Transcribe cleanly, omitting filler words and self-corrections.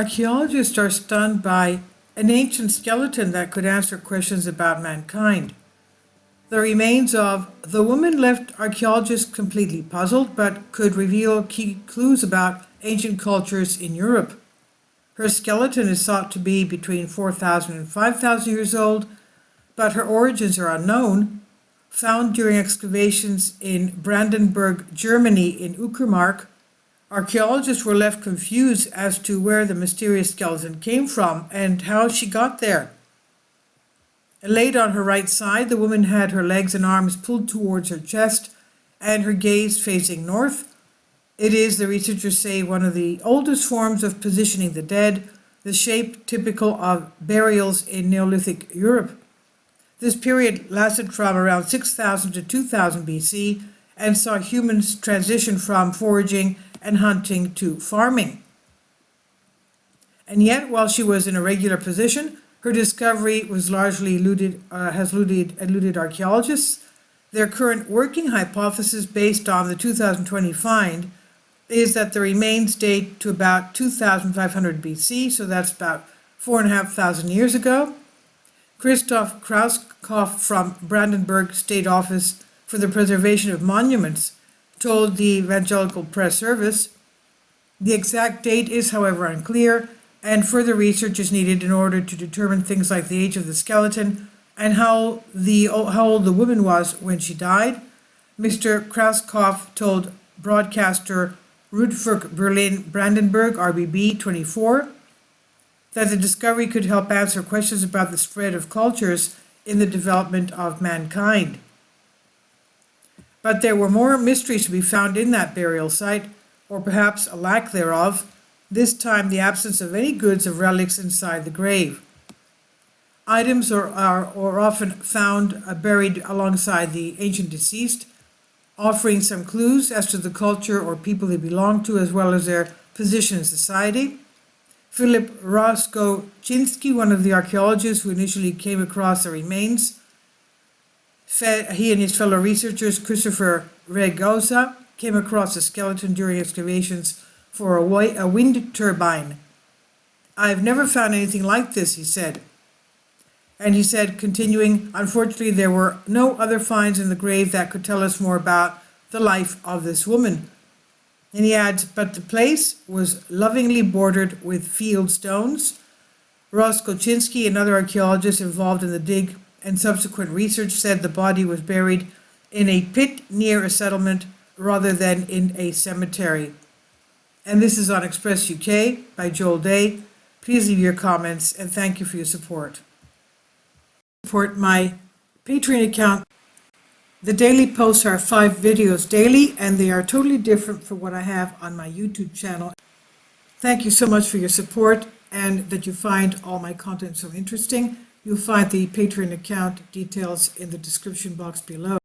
Archaeologists are stunned by an ancient skeleton that could answer questions about mankind. The remains of the woman left archaeologists completely puzzled, but could reveal key clues about ancient cultures in Europe. Her skeleton is thought to be between 4,000 and 5,000 years old, but her origins are unknown. Found during excavations in Brandenburg, Germany in Uckermark, archaeologists were left confused as to where the mysterious skeleton came from and how she got there. Laid on her right side, the woman had her legs and arms pulled towards her chest and her gaze facing north. It is, the researchers say, one of the oldest forms of positioning the dead, the shape typical of burials in Neolithic Europe. This period lasted from around 6,000 to 2,000 BC and saw humans transition from foraging and hunting to farming. And yet, while she was in a regular position, her discovery was largely eluded archaeologists. Their current working hypothesis, based on the 2020 find, is that the remains date to about 2,500 BC, so that's about 4,500 years ago. Christoph Krauskopf from Brandenburg State Office for the Preservation of Monuments told the Evangelical Press Service, "The exact date is, however, unclear, and further research is needed in order to determine things like the age of the skeleton and how old the woman was when she died." Mr. Krauskopf told broadcaster Rundfunk Berlin Brandenburg, RBB 24, that the discovery could help answer questions about the spread of cultures in the development of mankind. But there were more mysteries to be found in that burial site, or perhaps a lack thereof, this time the absence of any goods or relics inside the grave. Items are often found buried alongside the ancient deceased, offering some clues as to the culture or people they belong to, as well as their position in society. Philip Roskoczynski, one of the archaeologists who initially came across the remains, he and his fellow researchers, Christopher Regosa, came across a skeleton during excavations for a wind turbine. "I've never found anything like this," he said. And he said, continuing, "Unfortunately, there were no other finds in the grave that could tell us more about the life of this woman." And he adds, "But the place was lovingly bordered with field stones." Roskoczynski and other archaeologists involved in the dig and subsequent research said the body was buried in a pit near a settlement rather than in a cemetery. And this is on Express UK by Joel Day. Please leave your comments and thank you for your support. Support my Patreon account. The daily posts are 5 videos daily, and they are totally different from what I have on my YouTube channel. Thank you so much for your support and that you find all my content so interesting. You'll find the Patreon account details in the description box below.